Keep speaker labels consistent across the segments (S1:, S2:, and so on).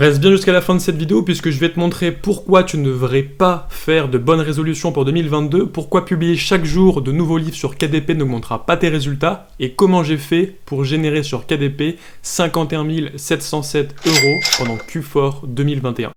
S1: Reste bien jusqu'à la fin de cette vidéo puisque je vais te montrer pourquoi tu ne devrais pas faire de bonnes résolutions pour 2022, pourquoi publier chaque jour de nouveaux livres sur KDP n'augmentera pas tes résultats et comment j'ai fait pour générer sur KDP 51 707 € pendant Q4 2021.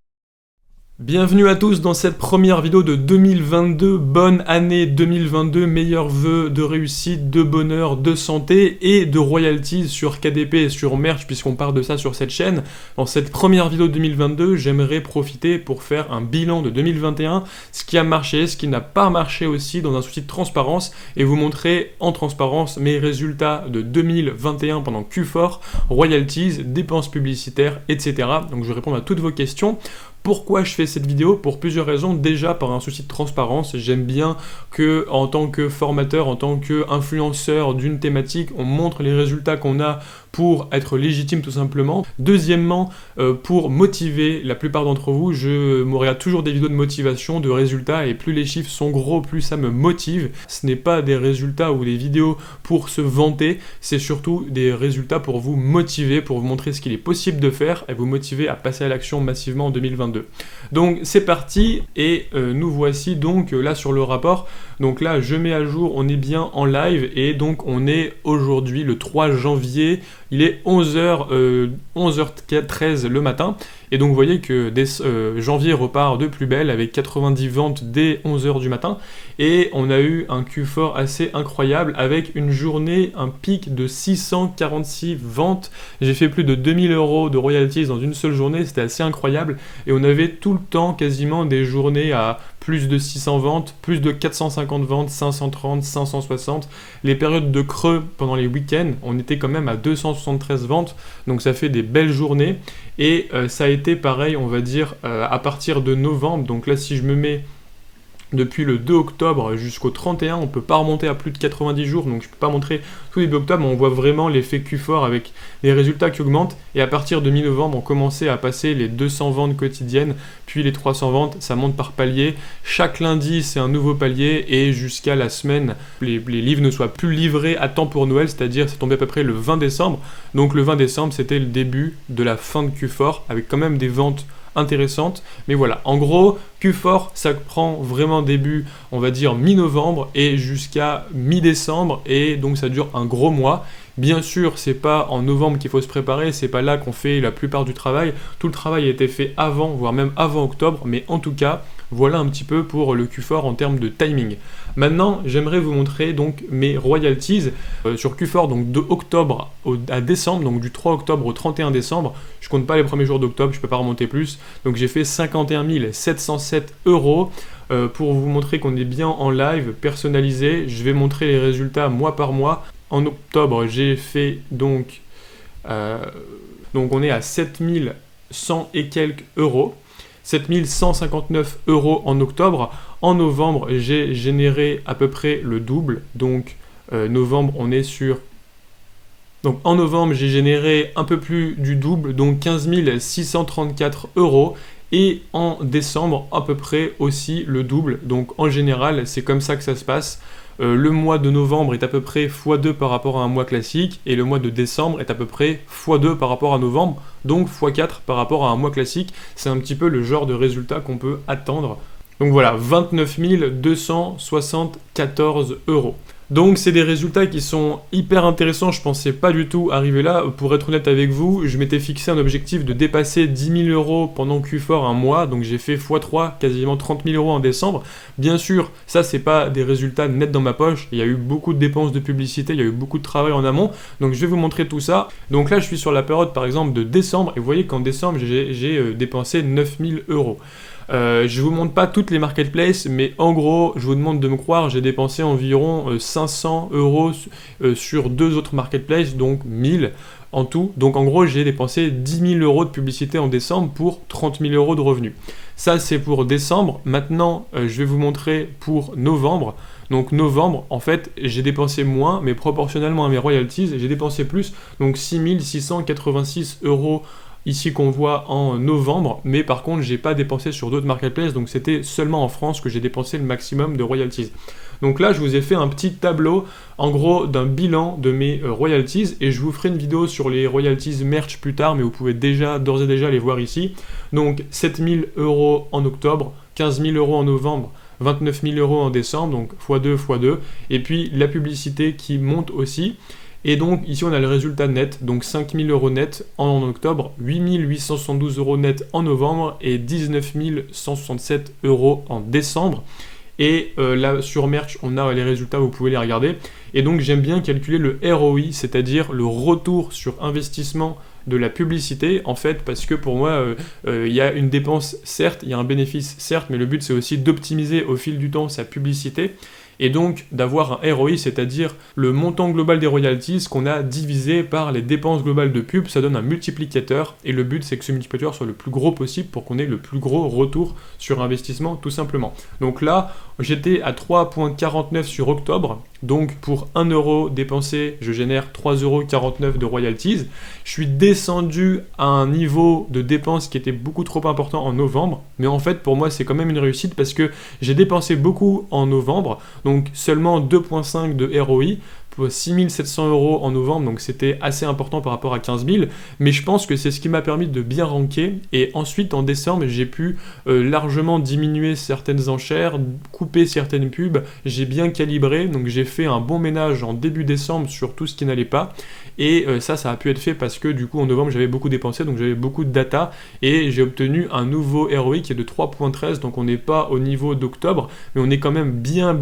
S1: Bienvenue à tous dans cette première vidéo de 2022, bonne année 2022, meilleurs vœux de réussite, de bonheur, de santé et de royalties sur KDP et sur Merch puisqu'on parle de ça sur cette chaîne. Dans cette première vidéo de 2022, j'aimerais profiter pour faire un bilan de 2021, ce qui a marché, ce qui n'a pas marché aussi dans un souci de transparence et vous montrer en transparence mes résultats de 2021 pendant Q4, royalties, dépenses publicitaires, etc. Donc je vais répondre à toutes vos questions. Pourquoi je fais cette vidéo? Pour plusieurs raisons. Déjà, par un souci de transparence, j'aime bien que, en tant que formateur, en tant qu'influenceur d'une thématique, on montre les résultats qu'on a pour être légitime tout simplement. Deuxièmement, pour motiver la plupart d'entre vous, je regarde toujours des vidéos de motivation, de résultats, et plus les chiffres sont gros, plus ça me motive. Ce n'est pas des résultats ou des vidéos pour se vanter, c'est surtout des résultats pour vous motiver, pour vous montrer ce qu'il est possible de faire et vous motiver à passer à l'action massivement en 2022. Donc c'est parti et nous voici donc là sur le rapport. Donc là je mets à jour, on est bien en live et donc on est aujourd'hui le 3 janvier, il est 11h13 le matin et donc vous voyez que janvier repart de plus belle avec 90 ventes dès 11h du matin et on a eu un Q4 assez incroyable avec une journée, un pic de 646 ventes. J'ai fait plus de 2000 € de royalties dans une seule journée, c'était assez incroyable et on avait tout le temps quasiment des journées à plus de 600 ventes, plus de 450 ventes, 530, 560. Les périodes de creux pendant les week-ends, on était quand même à 273 ventes, donc ça fait des belles journées. Et ça a été pareil, on va dire, à partir de novembre. Donc là, si je me mets depuis le 2 octobre jusqu'au 31, on ne peut pas remonter à plus de 90 jours, donc je ne peux pas montrer tout début octobre, mais on voit vraiment l'effet Q4 avec les résultats qui augmentent, et à partir de mi-novembre, on commençait à passer les 200 ventes quotidiennes, puis les 300 ventes, ça monte par palier, chaque lundi c'est un nouveau palier, et jusqu'à la semaine, les livres ne soient plus livrés à temps pour Noël, c'est-à-dire c'est tombé à peu près le 20 décembre, donc le 20 décembre c'était le début de la fin de Q4, avec quand même des ventes intéressante, mais voilà, en gros Q4 ça prend vraiment début, on va dire mi-novembre et jusqu'à mi-décembre et donc ça dure un gros mois. Bien sûr, c'est pas en novembre qu'il faut se préparer, c'est pas là qu'on fait la plupart du travail, tout le travail a été fait avant, voire même avant octobre, mais en tout cas, voilà un petit peu pour le Q4 en termes de timing. Maintenant, j'aimerais vous montrer donc mes royalties sur Q4, donc de octobre à décembre, donc du 3 octobre au 31 décembre. Je compte pas les premiers jours d'octobre, je peux pas remonter plus. Donc j'ai fait 51 707 €. Pour vous montrer qu'on est bien en live, personnalisé, je vais montrer les résultats mois par mois. En octobre, j'ai fait donc on est à 7100 et quelques euros. 7159 € en octobre. En novembre, j'ai généré à peu près le double. Donc, novembre, on est sur... Donc, en novembre, j'ai généré un peu plus du double, donc 15 634 €. Et en décembre, à peu près aussi le double. Donc, en général, c'est comme ça que ça se passe. Le mois de novembre est à peu près x2 par rapport à un mois classique et le mois de décembre est à peu près x2 par rapport à novembre, donc x4 par rapport à un mois classique. C'est un petit peu le genre de résultat qu'on peut attendre. Donc voilà, 29 274 €. Donc c'est des résultats qui sont hyper intéressants, je pensais pas du tout arriver là. Pour être honnête avec vous, je m'étais fixé un objectif de dépasser 10 000 € pendant Q4 un mois, donc j'ai fait x3, quasiment 30 000 € en décembre. Bien sûr, ça c'est pas des résultats nets dans ma poche, il y a eu beaucoup de dépenses de publicité, il y a eu beaucoup de travail en amont, donc je vais vous montrer tout ça. Donc là je suis sur la période par exemple de décembre, et vous voyez qu'en décembre j'ai dépensé 9 000 €. Je vous montre pas toutes les marketplaces, mais en gros, je vous demande de me croire, j'ai dépensé environ 500 € sur deux autres marketplaces, donc 1000 en tout. Donc en gros, j'ai dépensé 10 000 € de publicité en décembre pour 30 000 € de revenus. Ça, c'est pour décembre. Maintenant, je vais vous montrer pour novembre. Donc novembre, en fait, j'ai dépensé moins, mais proportionnellement à mes royalties, j'ai dépensé plus, donc 6 686 € ici qu'on voit en novembre, mais par contre j'ai pas dépensé sur d'autres marketplaces, donc c'était seulement en France que j'ai dépensé le maximum de royalties. Donc là, je vous ai fait un petit tableau, en gros, d'un bilan de mes royalties, et je vous ferai une vidéo sur les royalties merch plus tard, mais vous pouvez d'ores et déjà les voir ici. Donc 7 000 € en octobre, 15 000 € en novembre, 29 000 € en décembre, donc x2, et puis la publicité qui monte aussi. Et donc ici on a le résultat net, donc 5 000 € net en octobre, 8 872 € net en novembre et 19 167 € en décembre. Et là sur Merch on a les résultats, vous pouvez les regarder. Et donc j'aime bien calculer le ROI, c'est-à-dire le retour sur investissement de la publicité, en fait, parce que pour moi, il y a une dépense, certes, il y a un bénéfice, certes, mais le but c'est aussi d'optimiser au fil du temps sa publicité, et donc d'avoir un ROI, c'est-à-dire le montant global des royalties qu'on a divisé par les dépenses globales de pub, ça donne un multiplicateur, et le but c'est que ce multiplicateur soit le plus gros possible pour qu'on ait le plus gros retour sur investissement, tout simplement. Donc là, j'étais à 3,49 sur octobre, donc pour 1 € dépensé, je génère 3,49 € de royalties. Je suis descendu à un niveau de dépenses qui était beaucoup trop important en novembre, mais en fait pour moi c'est quand même une réussite parce que j'ai dépensé beaucoup en novembre, donc seulement 2,5 de ROI, pour 6 700 € en novembre, donc c'était assez important par rapport à 15 000, mais je pense que c'est ce qui m'a permis de bien ranker, et ensuite en décembre j'ai pu largement diminuer certaines enchères, couper certaines pubs, j'ai bien calibré, donc j'ai fait un bon ménage en début décembre sur tout ce qui n'allait pas, et ça a pu être fait parce que du coup en novembre j'avais beaucoup dépensé, donc j'avais beaucoup de data, et j'ai obtenu un nouveau ROI qui est de 3,13, donc on n'est pas au niveau d'octobre, mais on est quand même bien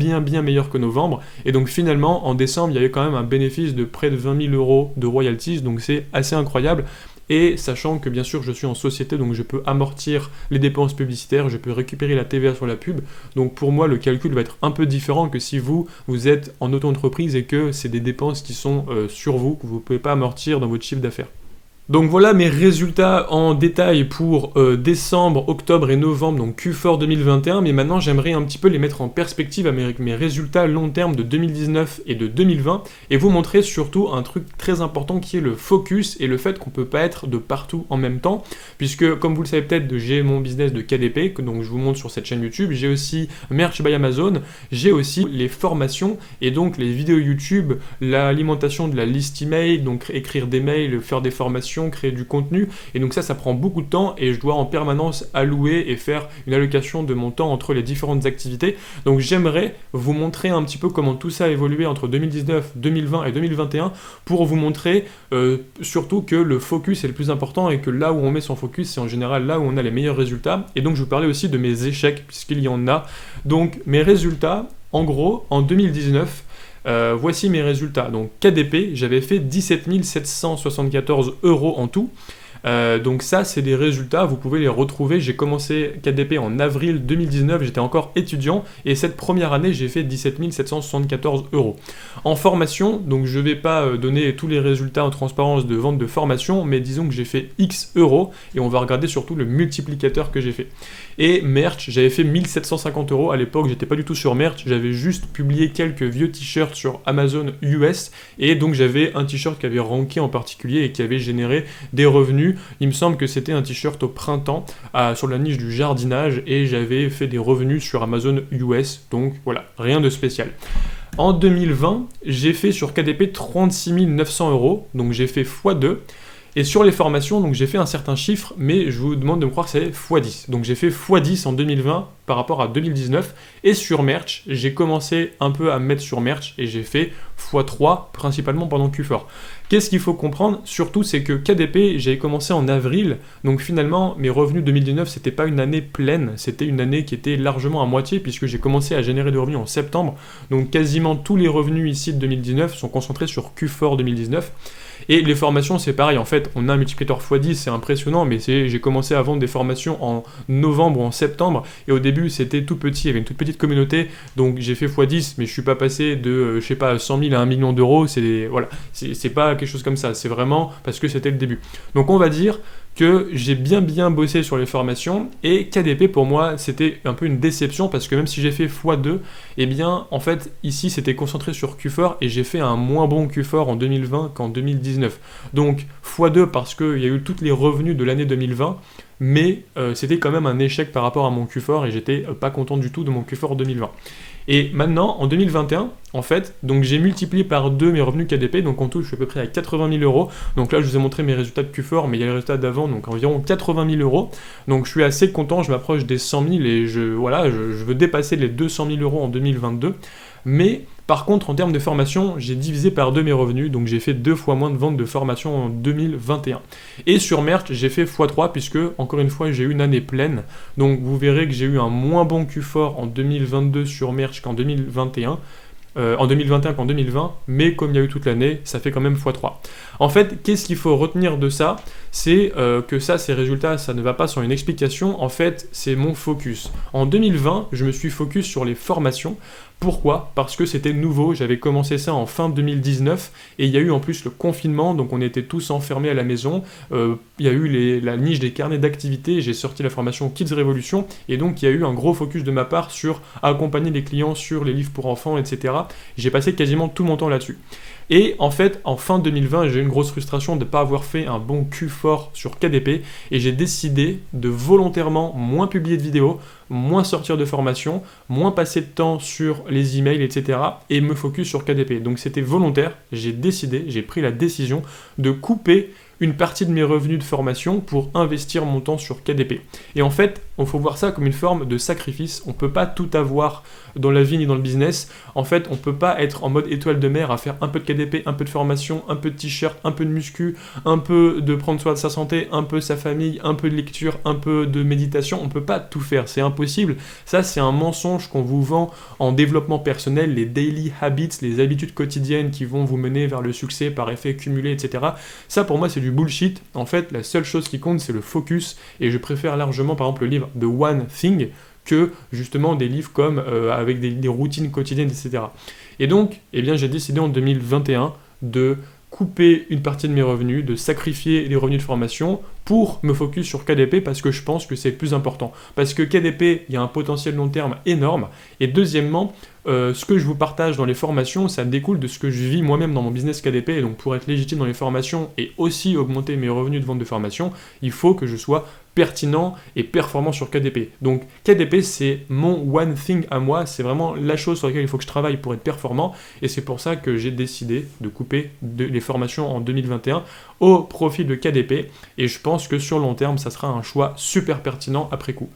S1: meilleur que novembre, et donc finalement en décembre il y avait quand même un bénéfice de près de 20 000 € de royalties, donc c'est assez incroyable. Et sachant que bien sûr je suis en société, donc je peux amortir les dépenses publicitaires, je peux récupérer la TVA sur la pub, donc pour moi le calcul va être un peu différent que si vous êtes en auto-entreprise et que c'est des dépenses qui sont sur vous, que vous ne pouvez pas amortir dans votre chiffre d'affaires. Donc voilà mes résultats en détail pour décembre, octobre et novembre, donc Q4 2021, mais maintenant j'aimerais un petit peu les mettre en perspective avec mes résultats long terme de 2019 et de 2020, et vous montrer surtout un truc très important qui est le focus et le fait qu'on peut pas être de partout en même temps, puisque comme vous le savez peut-être, j'ai mon business de KDP, que donc je vous montre sur cette chaîne YouTube, j'ai aussi Merch by Amazon, j'ai aussi les formations, et donc les vidéos YouTube, l'alimentation de la liste email, donc écrire des mails, faire des formations, créer du contenu, et donc ça prend beaucoup de temps et je dois en permanence allouer et faire une allocation de mon temps entre les différentes activités. Donc j'aimerais vous montrer un petit peu comment tout ça a évolué entre 2019, 2020 et 2021 pour vous montrer surtout que le focus est le plus important et que là où on met son focus c'est en général là où on a les meilleurs résultats. Et donc je vous parlais aussi de mes échecs puisqu'il y en a. Donc mes résultats, en gros, en 2019, voici mes résultats. Donc KDP, j'avais fait 17 774 € en tout. Donc ça, c'est des résultats, vous pouvez les retrouver. J'ai commencé KDP en avril 2019, j'étais encore étudiant, et cette première année, j'ai fait 17 774 €. En formation, donc je ne vais pas donner tous les résultats en transparence de vente de formation, mais disons que j'ai fait X euros, et on va regarder surtout le multiplicateur que j'ai fait. Et Merch, j'avais fait 1750 €, à l'époque, j'étais pas du tout sur Merch, j'avais juste publié quelques vieux t-shirts sur Amazon US, et donc j'avais un t-shirt qui avait ranké en particulier et qui avait généré des revenus. Il me semble que c'était un t-shirt au printemps sur la niche du jardinage et j'avais fait des revenus sur Amazon US, donc voilà, rien de spécial. En 2020, j'ai fait sur KDP 36 900 €, donc j'ai fait x2. Et sur les formations, donc j'ai fait un certain chiffre, mais je vous demande de me croire que c'est x10. Donc j'ai fait x10 en 2020 par rapport à 2019. Et sur Merch, j'ai commencé un peu à me mettre sur Merch et j'ai fait x3 principalement pendant Q4. Qu'est-ce qu'il faut comprendre? Surtout, c'est que KDP, j'avais commencé en avril. Donc finalement, mes revenus 2019, c'était pas une année pleine. C'était une année qui était largement à moitié puisque j'ai commencé à générer des revenus en septembre. Donc quasiment tous les revenus ici de 2019 sont concentrés sur Q4 2019. Et les formations, c'est pareil, en fait, on a un multiplicateur x10, c'est impressionnant, mais j'ai commencé à vendre des formations en novembre ou en septembre, et au début, c'était tout petit, il y avait une toute petite communauté, donc j'ai fait x10, mais je suis pas passé de, 100 000 à 1 million d'euros, c'est pas quelque chose comme ça, c'est vraiment parce que c'était le début. Donc on va dire que j'ai bien bossé sur les formations, et KDP pour moi c'était un peu une déception parce que même si j'ai fait x2, eh bien en fait ici c'était concentré sur Q4 et j'ai fait un moins bon Q4 en 2020 qu'en 2019. Donc x2 parce qu'il y a eu tous les revenus de l'année 2020, mais c'était quand même un échec par rapport à mon Q4 et j'étais pas content du tout de mon Q4 2020. Et maintenant, en 2021, en fait, donc j'ai multiplié par 2 mes revenus KDP, donc en tout, je suis à peu près à 80 000 euros. Donc là, je vous ai montré mes résultats de Q4, mais il y a les résultats d'avant, donc environ 80 000 euros. Donc je suis assez content, je m'approche des 100 000 et je veux dépasser les 200 000 euros en 2022. Mais par contre, en termes de formation, j'ai divisé par 2 mes revenus, donc j'ai fait 2 fois moins de ventes de formation en 2021. Et sur Merch, j'ai fait x3 puisque, encore une fois, j'ai eu une année pleine. Donc vous verrez que j'ai eu un moins bon Q4 en 2022 sur Merch qu'en 2021. En 2021 qu'en 2020, mais comme il y a eu toute l'année, ça fait quand même x3. En fait, qu'est-ce qu'il faut retenir de ça? C'est que ces résultats, ça ne va pas sur une explication, en fait, c'est mon focus. En 2020, je me suis focus sur les formations. Pourquoi? Parce que c'était nouveau, j'avais commencé ça en fin 2019, et il y a eu en plus le confinement, donc on était tous enfermés à la maison, il y a eu la niche des carnets d'activité, j'ai sorti la formation Kids Révolution, et donc il y a eu un gros focus de ma part sur accompagner les clients sur les livres pour enfants, etc. J'ai passé quasiment tout mon temps là-dessus. Et en fait, en fin 2020, j'ai eu une grosse frustration de ne pas avoir fait un bon Q4 sur KDP et j'ai décidé de volontairement moins publier de vidéos, moins sortir de formation, moins passer de temps sur les emails, etc. et me focus sur KDP. Donc c'était volontaire, j'ai pris la décision de couper une partie de mes revenus de formation pour investir mon temps sur KDP. Et en fait, il faut voir ça comme une forme de sacrifice. On ne peut pas tout avoir dans la vie ni dans le business. En fait, on ne peut pas être en mode étoile de mer à faire un peu de KDP, un peu de formation, un peu de t-shirt, un peu de muscu, un peu de prendre soin de sa santé, un peu sa famille, un peu de lecture, un peu de méditation. On ne peut pas tout faire, c'est impossible. Ça, c'est un mensonge qu'on vous vend en développement personnel, les daily habits, les habitudes quotidiennes qui vont vous mener vers le succès par effet cumulé, etc. Ça, pour moi, c'est du bullshit. En fait, la seule chose qui compte, c'est le focus. Et je préfère largement, par exemple, le livre The One Thing que justement des livres comme avec des routines quotidiennes, etc. Et donc, j'ai décidé en 2021 de couper une partie de mes revenus, de sacrifier les revenus de formation pour me focus sur KDP parce que je pense que c'est le plus important. Parce que KDP, il y a un potentiel long terme énorme. Et deuxièmement, ce que je vous partage dans les formations, ça découle de ce que je vis moi-même dans mon business KDP. Et donc pour être légitime dans les formations et aussi augmenter mes revenus de vente de formation, il faut que je sois pertinent et performant sur KDP. Donc KDP, c'est mon one thing à moi, c'est vraiment la chose sur laquelle il faut que je travaille pour être performant et c'est pour ça que j'ai décidé de couper les formations en 2021 au profit de KDP et je pense que sur le long terme, ça sera un choix super pertinent après coup.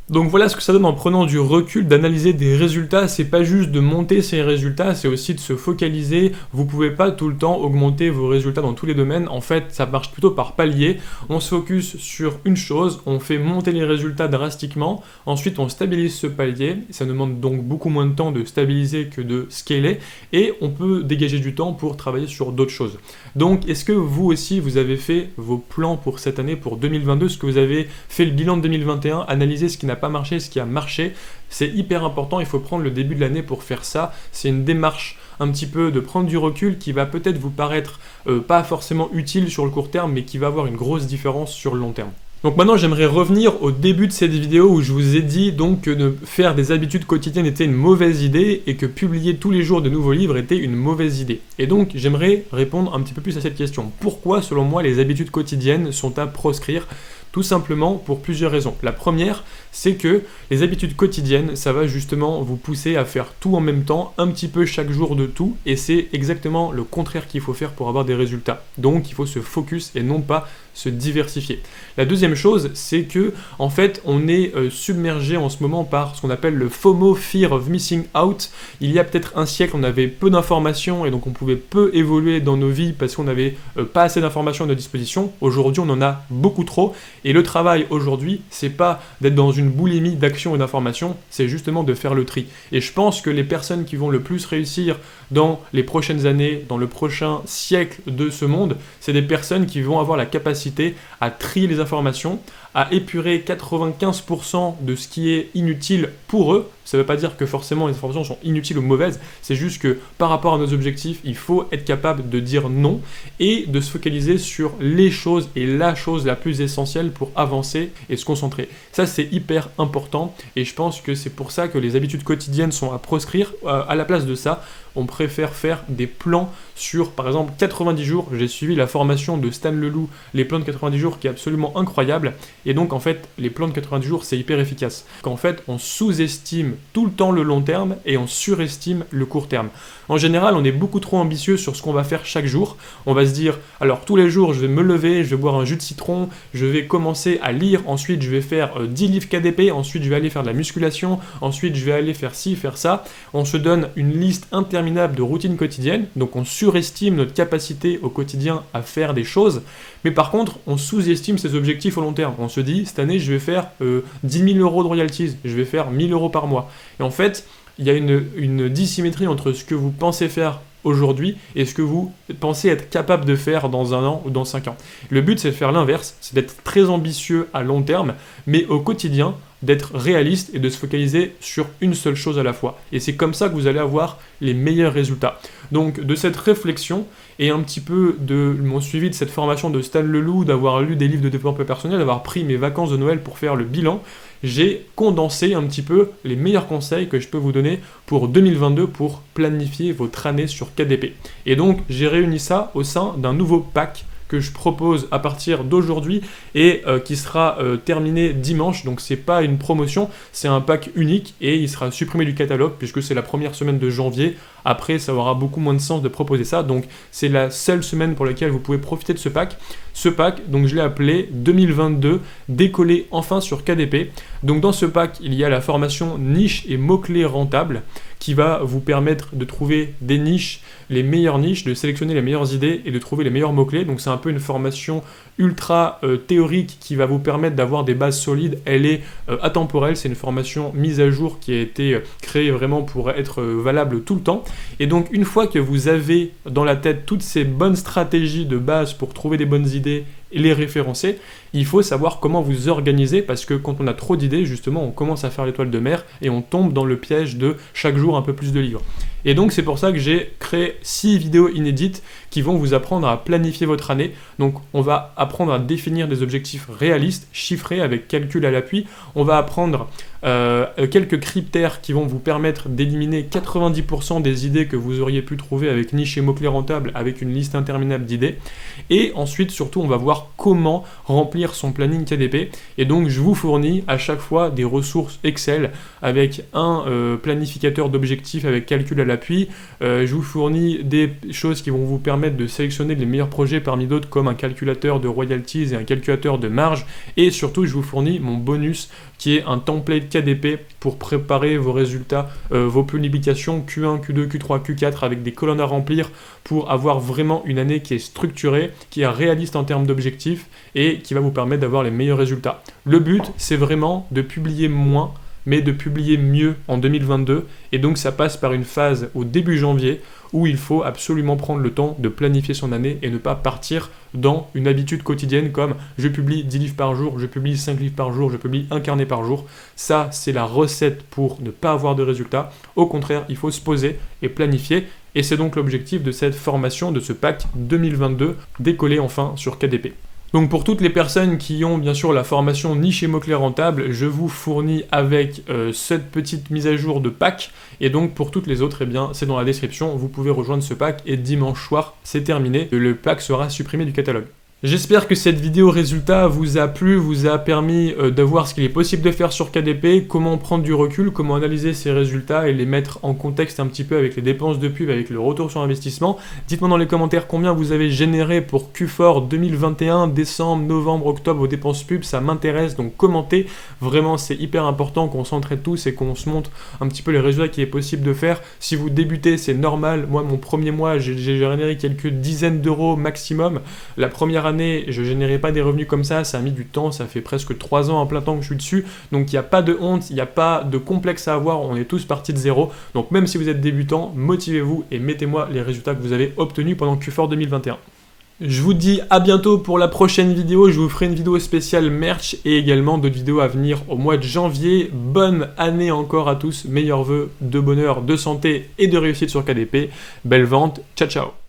S1: Donc voilà ce que ça donne en prenant du recul, d'analyser des résultats. C'est pas juste de monter ces résultats, c'est aussi de se focaliser. Vous pouvez pas tout le temps augmenter vos résultats dans tous les domaines. En fait, ça marche plutôt par palier. On se focus sur une chose, on fait monter les résultats drastiquement. Ensuite, on stabilise ce palier. Ça demande donc beaucoup moins de temps de stabiliser que de scaler. Et on peut dégager du temps pour travailler sur d'autres choses. Donc, est-ce que vous aussi, vous avez fait vos plans pour cette année, pour 2022? Est-ce que vous avez fait le bilan de 2021, analysé ce qui n'a pas marché, ce qui a marché? C'est hyper important, il faut prendre le début de l'année pour faire ça. C'est une démarche un petit peu de prendre du recul qui va peut-être vous paraître pas forcément utile sur le court terme, mais qui va avoir une grosse différence sur le long terme. Donc maintenant, j'aimerais revenir au début de cette vidéo où je vous ai dit donc que de faire des habitudes quotidiennes était une mauvaise idée et que publier tous les jours de nouveaux livres était une mauvaise idée. Et donc, j'aimerais répondre un petit peu plus à cette question. Pourquoi, selon moi, les habitudes quotidiennes sont à proscrire ? Tout simplement pour plusieurs raisons. La première, c'est que les habitudes quotidiennes, ça va justement vous pousser à faire tout en même temps, un petit peu chaque jour de tout, et c'est exactement le contraire qu'il faut faire pour avoir des résultats. Donc il faut se focus et non pas se diversifier. La deuxième chose, c'est que en fait, on est submergé en ce moment par ce qu'on appelle le FOMO, Fear of Missing Out. Il y a peut-être un siècle, on avait peu d'informations et donc on pouvait peu évoluer dans nos vies parce qu'on n'avait pas assez d'informations à notre disposition. Aujourd'hui, on en a beaucoup trop. Et le travail aujourd'hui, c'est pas d'être dans une boulimie d'action et d'information, c'est justement de faire le tri. Et je pense que les personnes qui vont le plus réussir dans les prochaines années, dans le prochain siècle de ce monde, c'est des personnes qui vont avoir la capacité à trier les informations, à épurer 95% de ce qui est inutile pour eux. Ça ne veut pas dire que forcément les informations sont inutiles ou mauvaises, c'est juste que par rapport à nos objectifs, il faut être capable de dire non et de se focaliser sur les choses et la chose la plus essentielle pour avancer et se concentrer. Ça, c'est hyper important et je pense que c'est pour ça que les habitudes quotidiennes sont à proscrire. À la place de ça, on préfère faire des plans sur, par exemple, 90 jours. J'ai suivi la formation de Stan Leloup, les plans de 90 jours, qui est absolument incroyable. Et donc, en fait, les plans de 90 jours, c'est hyper efficace. Qu'en fait, on sous-estime tout le temps le long terme et on surestime le court terme. En général, on est beaucoup trop ambitieux sur ce qu'on va faire chaque jour. On va se dire, alors tous les jours, je vais me lever, je vais boire un jus de citron, je vais commencer à lire, ensuite je vais faire 10 livres KDP, ensuite je vais aller faire de la musculation, ensuite je vais aller faire ci, faire ça. On se donne une liste interminable de routines quotidiennes, donc on surestime notre capacité au quotidien à faire des choses, mais par contre, on sous-estime ses objectifs au long terme. On se dit, cette année, je vais faire 10 000 euros de royalties, je vais faire 1 000 euros par mois. Et en fait, il y a une dissymétrie entre ce que vous pensez faire aujourd'hui et ce que vous pensez être capable de faire dans 1 an ou dans 5 ans. Le but, c'est de faire l'inverse, c'est d'être très ambitieux à long terme, mais au quotidien, d'être réaliste et de se focaliser sur une seule chose à la fois. Et c'est comme ça que vous allez avoir les meilleurs résultats. Donc de cette réflexion et un petit peu de mon suivi de cette formation de Stan Leloup, d'avoir lu des livres de développement personnel, d'avoir pris mes vacances de Noël pour faire le bilan, j'ai condensé un petit peu les meilleurs conseils que je peux vous donner pour 2022 pour planifier votre année sur KDP. Et donc j'ai réuni ça au sein d'un nouveau pack que je propose à partir d'aujourd'hui et qui sera terminé dimanche. Donc c'est pas une promotion, c'est un pack unique et il sera supprimé du catalogue puisque c'est la première semaine de janvier. Après, ça aura beaucoup moins de sens de proposer ça. Donc c'est la seule semaine pour laquelle vous pouvez profiter de ce pack. Ce pack, donc je l'ai appelé 2022 décoller enfin sur KDP. Donc dans ce pack, il y a la formation niche et mots-clés rentables qui va vous permettre de trouver des niches, les meilleures niches, de sélectionner les meilleures idées et de trouver les meilleurs mots-clés. Donc c'est un peu une formation ultra théorique qui va vous permettre d'avoir des bases solides. Elle est atemporelle, c'est une formation mise à jour qui a été créée vraiment pour être valable tout le temps. Et donc une fois que vous avez dans la tête toutes ces bonnes stratégies de base pour trouver des bonnes idées et les référencer, il faut savoir comment vous organiser parce que quand on a trop d'idées, justement, on commence à faire l'étoile de mer et on tombe dans le piège de chaque jour un peu plus de livres. Et donc c'est pour ça que j'ai créé 6 vidéos inédites qui vont vous apprendre à planifier votre année. Donc on va apprendre à définir des objectifs réalistes, chiffrés, avec calcul à l'appui. On va apprendre quelques critères qui vont vous permettre d'éliminer 90% des idées que vous auriez pu trouver avec niche et mots-clés rentables, avec une liste interminable d'idées. Et ensuite, surtout, on va voir comment remplir son planning KDP. Et donc, je vous fournis à chaque fois des ressources Excel avec un planificateur d'objectifs avec calcul à l'appui. Je vous fournis des choses qui vont vous permettre de sélectionner les meilleurs projets parmi d'autres comme un calculateur de royalties et un calculateur de marge. Et surtout, je vous fournis mon bonus qui est un template KDP pour préparer vos résultats, vos publications Q1, Q2, Q3, Q4 avec des colonnes à remplir pour avoir vraiment une année qui est structurée, qui est réaliste en termes d'objectifs et qui va vous permettre d'avoir les meilleurs résultats. Le but, c'est vraiment de publier moins, mais de publier mieux en 2022. Et donc ça passe par une phase au début janvier où il faut absolument prendre le temps de planifier son année et ne pas partir dans une habitude quotidienne comme je publie 10 livres par jour, je publie 5 livres par jour, je publie un carnet par jour. Ça, c'est la recette pour ne pas avoir de résultats. Au contraire, il faut se poser et planifier. Et c'est donc l'objectif de cette formation, de ce pack 2022, décoller enfin sur KDP. Donc pour toutes les personnes qui ont bien sûr la formation niche et mots-clés rentables, je vous fournis avec cette petite mise à jour de pack. Et donc pour toutes les autres, eh bien c'est dans la description, vous pouvez rejoindre ce pack et dimanche soir, c'est terminé. Le pack sera supprimé du catalogue. J'espère que cette vidéo résultat vous a plu, vous a permis de voir ce qu'il est possible de faire sur KDP, comment prendre du recul, comment analyser ces résultats et les mettre en contexte un petit peu avec les dépenses de pub, avec le retour sur investissement. Dites-moi dans les commentaires combien vous avez généré pour Q4 2021, décembre, novembre, octobre vos dépenses pub, ça m'intéresse, donc commentez. Vraiment, c'est hyper important qu'on s'entraide tous et qu'on se montre un petit peu les résultats qu'il est possible de faire. Si vous débutez, c'est normal. Moi, mon premier mois, j'ai généré quelques dizaines d'euros maximum. La première année, je générais pas des revenus comme ça a mis du temps, ça fait presque 3 ans en plein temps que je suis dessus, donc il n'y a pas de honte, il n'y a pas de complexe à avoir, on est tous partis de zéro, donc même si vous êtes débutant, motivez-vous et mettez-moi les résultats que vous avez obtenus pendant Q4 2021. Je vous dis à bientôt pour la prochaine vidéo, je vous ferai une vidéo spéciale merch et également d'autres vidéos à venir au mois de janvier. Bonne année encore à tous, meilleurs vœux de bonheur, de santé et de réussite sur KDP. Belle vente, ciao ciao.